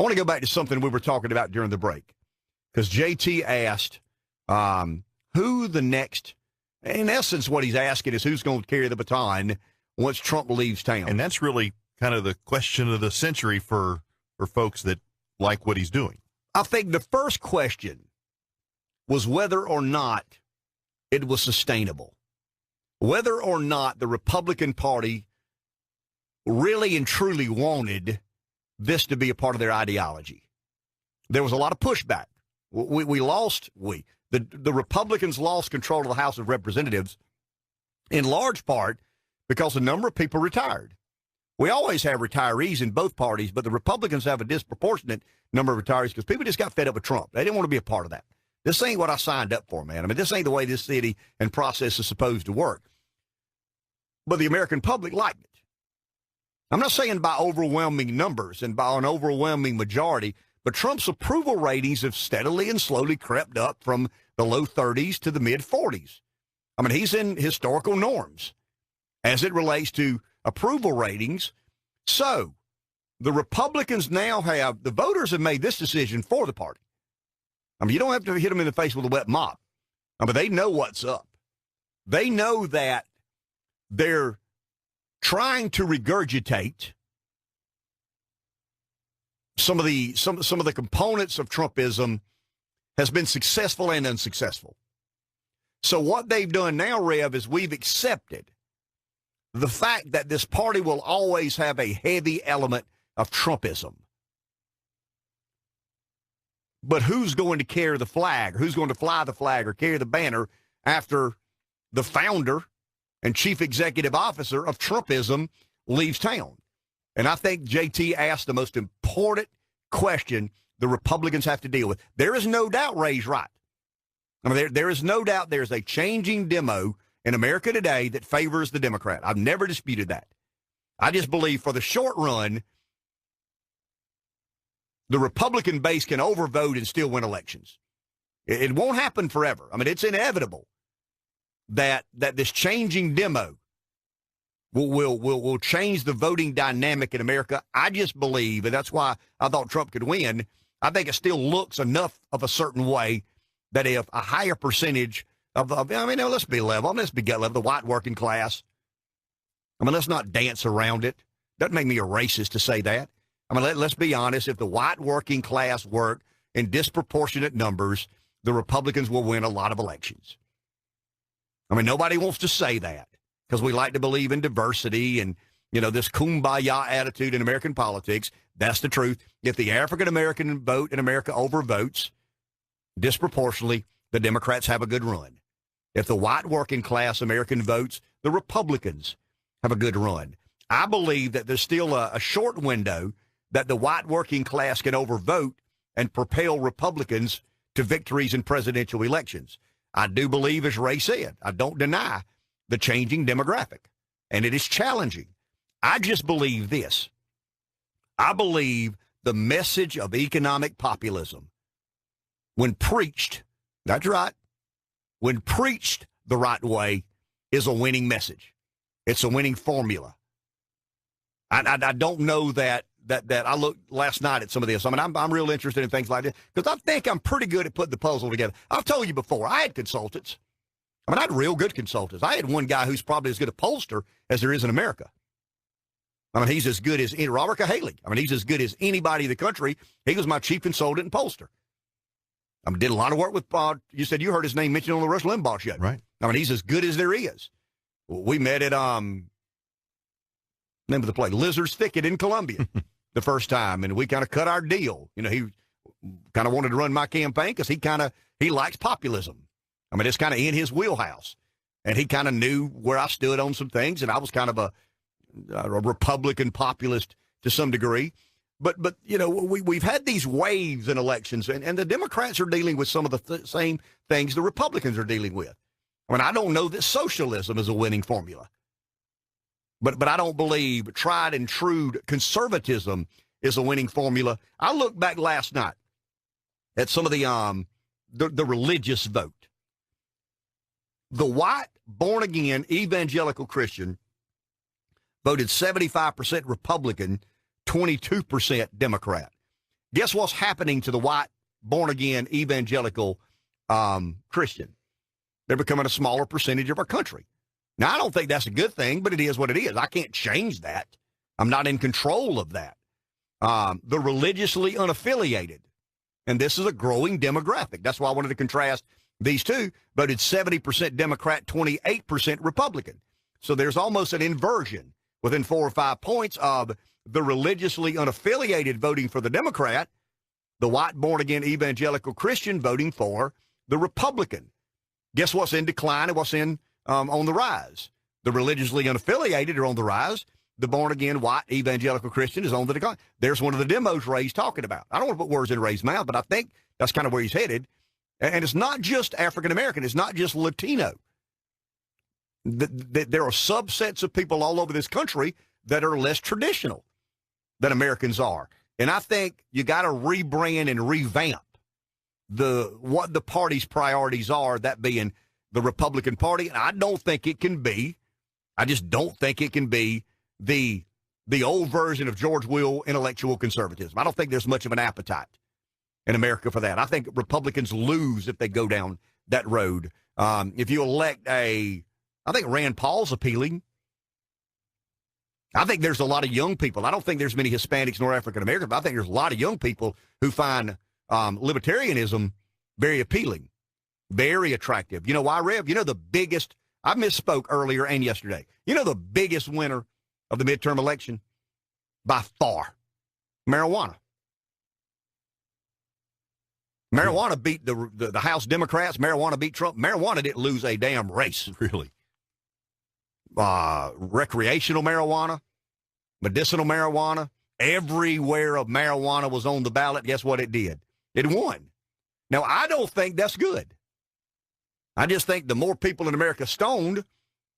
I want to go back to something we were talking about during the break, because JT asked who the next, in essence, what he's asking is who's going to carry the baton once Trump leaves town. And that's really kind of the question of the century for folks that like what he's doing. I think the first question was whether or not it was sustainable, whether or not the Republican Party really and truly wanted this to be a part of their ideology. There was a lot of pushback. The Republicans lost control of the House of Representatives in large part because a number of people retired. We always have retirees in both parties, but the Republicans have a disproportionate number of retirees because people just got fed up with Trump. They didn't want to be a part of that. This ain't what I signed up for, man. I mean, this ain't the way this city and process is supposed to work. But the American public liked it. I'm not saying by overwhelming numbers and by an overwhelming majority, but Trump's approval ratings have steadily and slowly crept up from the low 30s to the mid 40s. I mean, he's in historical norms as it relates to approval ratings. So the Republicans now have, the voters have made this decision for the party. I mean, you don't have to hit them in the face with a wet mop. I mean, they know what's up. They know that they're trying to regurgitate some of the components of Trumpism has been successful and unsuccessful. So what they've done now, Rev, is we've accepted the fact that this party will always have a heavy element of Trumpism. But who's going to carry the flag? Who's going to fly the flag or carry the banner after the founder and chief executive officer of Trumpism leaves town? And I think JT asked the most important question the Republicans have to deal with. There is no doubt Ray's right. I mean, there is no doubt there's a changing demo in America today that favors the Democrat. I've never disputed that. I just believe for the short run, the Republican base can overvote and still win elections. It won't happen forever. I mean, it's inevitable that this changing demo will change the voting dynamic in America. I just believe, and that's why I thought Trump could win, I think it still looks enough of a certain way that if a higher percentage let's be level, let's be gut level, the white working class, let's not dance around it. Doesn't make me a racist to say that. Let's be honest, if the white working class work in disproportionate numbers, the Republicans will win a lot of elections. Nobody wants to say that because we like to believe in diversity and, this kumbaya attitude in American politics. That's the truth. If the African-American vote in America overvotes disproportionately, the Democrats have a good run. If the white working class American votes, the Republicans have a good run. I believe that there's still a short window that the white working class can overvote and propel Republicans to victories in presidential elections. I do believe, as Ray said, I don't deny the changing demographic, and it is challenging. I just believe this. I believe the message of economic populism, when preached, that's right, when preached the right way, is a winning message. It's a winning formula. I don't know that I looked last night at some of this. I'm real interested in things like this because I think I'm pretty good at putting the puzzle together. I've told you before, I had consultants. I had real good consultants. I had one guy who's probably as good a pollster as there is in America. He's as good as Robert Cahaley. He's as good as anybody in the country. He was my chief consultant and pollster. Did a lot of work with, you said you heard his name mentioned on the Rush Limbaugh show. Right. He's as good as there is. We met at, name of the place, Lizard's Thicket in Columbia the first time, and we kind of cut our deal. He kind of wanted to run my campaign because he likes populism. It's kind of in his wheelhouse, and he kind of knew where I stood on some things, and I was kind of a Republican populist to some degree. But we've had these waves in elections, and the Democrats are dealing with some of the same things the Republicans are dealing with. I don't know that socialism is a winning formula. But I don't believe tried and true conservatism is a winning formula. I looked back last night at some of the religious vote. The white, born-again, evangelical Christian voted 75% Republican, 22% Democrat. Guess what's happening to the white, born-again, evangelical Christian? They're becoming a smaller percentage of our country. Now, I don't think that's a good thing, but it is what it is. I can't change that. I'm not in control of that. The religiously unaffiliated, and this is a growing demographic. That's why I wanted to contrast these two, voted 70% Democrat, 28% Republican. So there's almost an inversion within 4 or 5 points of the religiously unaffiliated voting for the Democrat, the white born-again evangelical Christian voting for the Republican. Guess what's in decline and what's on the rise? The religiously unaffiliated are on the rise. The born-again white evangelical Christian is on the decline. There's one of the demos Ray's talking about. I don't want to put words in Ray's mouth, but I think that's kind of where he's headed. And it's not just African-American. It's not just Latino. There are subsets of people all over this country that are less traditional than Americans are. And I think you got to rebrand and revamp what the party's priorities are, that being the Republican Party. And I don't think it can be, I just don't think it can be the old version of George Will intellectual conservatism. I don't think there's much of an appetite in America for that. I think Republicans lose if they go down that road. If you elect I think Rand Paul's appealing. I think there's a lot of young people. I don't think there's many Hispanics nor African Americans, but I think there's a lot of young people who find libertarianism very appealing, very attractive. You know why, Rev? You know the biggest, I misspoke earlier and yesterday. You know the biggest winner of the midterm election? By far, marijuana. Marijuana beat the House Democrats. Marijuana beat Trump. Marijuana didn't lose a damn race. Really? Recreational marijuana, medicinal marijuana, everywhere of marijuana was on the ballot. Guess what it did? It won. Now, I don't think that's good. I just think the more people in America stoned,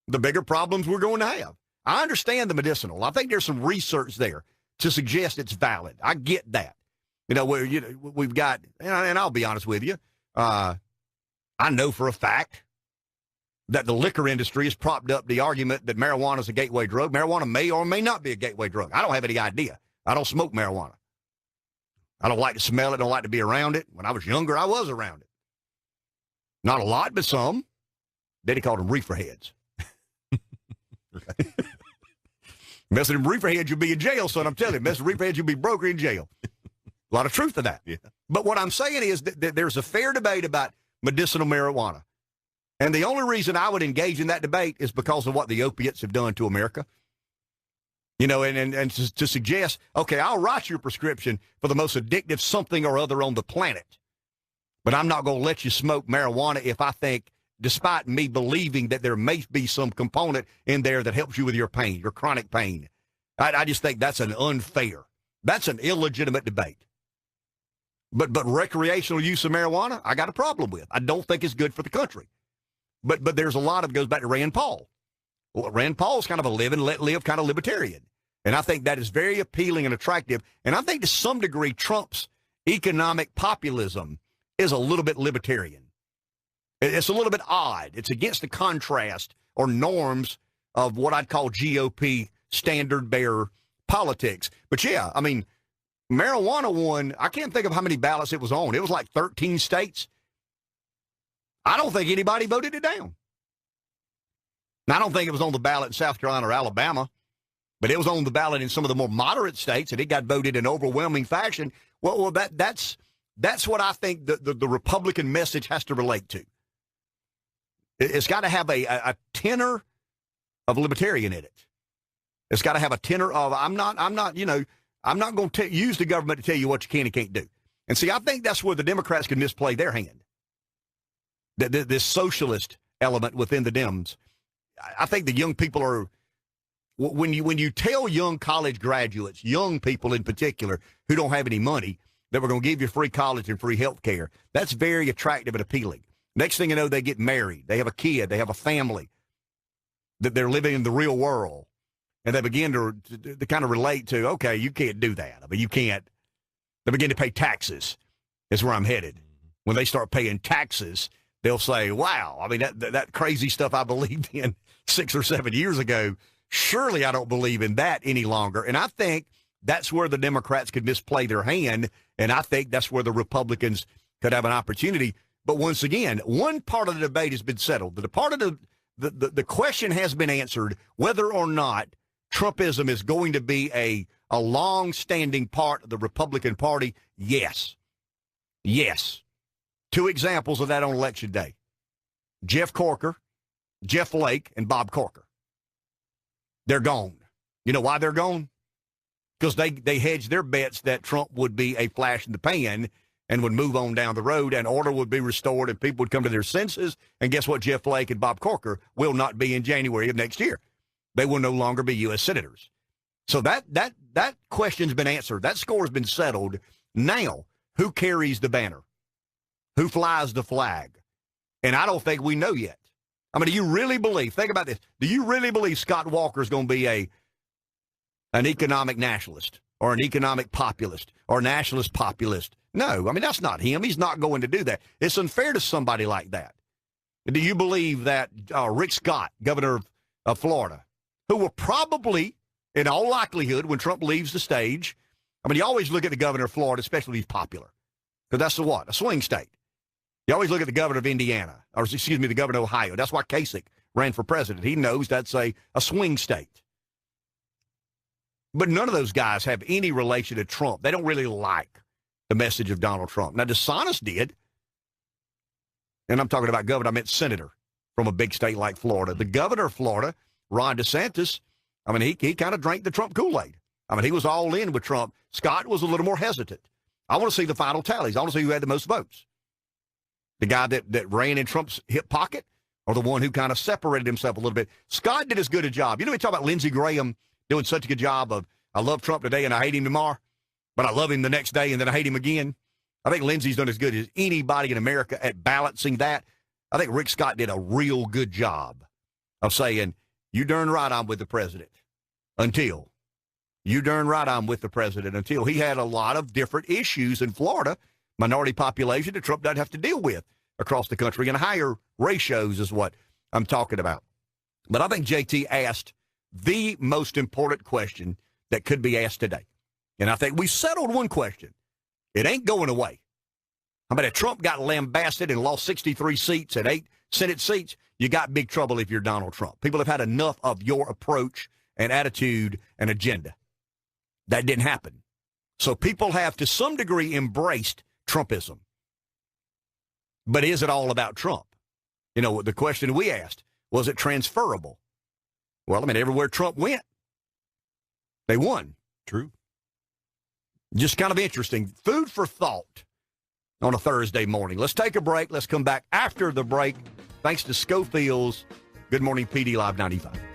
the bigger problems we're going to have. I understand the medicinal. I think there's some research there to suggest it's valid. I get that. You know, we've got, and I'll be honest with you, I know for a fact that the liquor industry has propped up the argument that marijuana is a gateway drug. Marijuana may or may not be a gateway drug. I don't have any idea. I don't smoke marijuana. I don't like to smell it. Don't like to be around it. When I was younger, I was around it. Not a lot, but some. Daddy called them reefer heads. Messing with reefer heads, you'll be in jail, son. I'm telling you. Messing with reefer heads, you'll be broke or in jail. A lot of truth to that. Yeah. But what I'm saying is that there's a fair debate about medicinal marijuana. And the only reason I would engage in that debate is because of what the opiates have done to America. You know, and to suggest, okay, I'll write your prescription for the most addictive something or other on the planet, but I'm not going to let you smoke marijuana if I think, despite me believing that there may be some component in there that helps you with your pain, your chronic pain. I just think that's an unfair, that's an illegitimate debate. But recreational use of marijuana, I got a problem with. I don't think it's good for the country. But there's a lot of it goes back to Rand Paul. Well, Rand Paul's kind of a live and let live kind of libertarian. And I think that is very appealing and attractive. And I think to some degree, Trump's economic populism is a little bit libertarian. It's a little bit odd. It's against the contrast or norms of what I'd call GOP standard bearer politics. But yeah, I mean, marijuana won. I can't think of how many ballots it was on. It was like 13 states. I don't think anybody voted it down. Now, I don't think it was on the ballot in South Carolina or Alabama, but it was on the ballot in some of the more moderate states, and it got voted in overwhelming fashion. Well, that's what I think the Republican message has to relate to. It's got to have a tenor of libertarian in it. It's got to have a tenor of I'm not going to use the government to tell you what you can and can't do. And see, I think that's where the Democrats can misplay their hand. This socialist element within the Dems. I think the young people are, when you tell young college graduates, young people in particular, who don't have any money, that we're going to give you free college and free health care, that's very attractive and appealing. Next thing you know, they get married, they have a kid, they have a family, that they're living in the real world, and they begin to kind of relate to, okay, you can't do that. I mean, you can't. They begin to pay taxes, is where I'm headed. When they start paying taxes, they'll say, wow, I mean, that crazy stuff I believed in 6 or 7 years ago, surely I don't believe in that any longer. And I think that's where the Democrats could misplay their hand, and I think that's where the Republicans could have an opportunity. But once again, one part of the debate has been settled. The part of the question has been answered whether or not Trumpism is going to be a long-standing part of the Republican Party. Yes. Yes. 2 examples of that on Election Day. Jeff Flake, and Bob Corker. They're gone. You know why they're gone? Because they hedged their bets that Trump would be a flash in the pan and would move on down the road, and order would be restored, and people would come to their senses. And guess what? Jeff Flake and Bob Corker will not be in January of next year. They will no longer be U.S. senators. So that question's been answered. That score has been settled. Now, who carries the banner? Who flies the flag? And I don't think we know yet. I mean, do you really believe, think about this, do you really believe Scott Walker is going to be an economic nationalist or an economic populist or nationalist populist? No, I mean, that's not him. He's not going to do that. It's unfair to somebody like that. Do you believe that Rick Scott, governor of Florida, who will probably, in all likelihood, when Trump leaves the stage, I mean, you always look at the governor of Florida, especially if he's popular, because that's a swing state. You always look at the governor of Indiana, or excuse me, the governor of Ohio. That's why Kasich ran for president. He knows that's a swing state. But none of those guys have any relation to Trump. They don't really like the message of Donald Trump. Now, DeSantis did, and I'm talking about governor, I meant senator from a big state like Florida. The governor of Florida, Ron DeSantis, I mean, he kind of drank the Trump Kool-Aid. I mean, he was all in with Trump. Scott was a little more hesitant. I want to see the final tallies. I want to see who had the most votes. The guy that ran in Trump's hip pocket, or the one who kind of separated himself a little bit. Scott did as good a job. You know, we talk about Lindsey Graham doing such a good job of, I love Trump today and I hate him tomorrow, but I love him the next day and then I hate him again. I think Lindsey's done as good as anybody in America at balancing that. I think Rick Scott did a real good job of saying, you darn right I'm with the president. Until. You darn right I'm with the president. Until he had a lot of different issues in Florida, minority population that Trump doesn't have to deal with across the country, and higher ratios is what I'm talking about. But I think JT asked the most important question that could be asked today. And I think we settled one question. It ain't going away. I mean, if Trump got lambasted and lost 63 seats and 8 Senate seats, you got big trouble if you're Donald Trump. People have had enough of your approach and attitude and agenda. That didn't happen. So people have, to some degree, embraced Trumpism. But is it all about Trump? You know, the question we asked, was it transferable? Well, I mean, everywhere Trump went, they won. True. Just kind of interesting. Food for thought on a Thursday morning. Let's take a break. Let's come back after the break. Thanks to Schofield's Good Morning PD Live 95.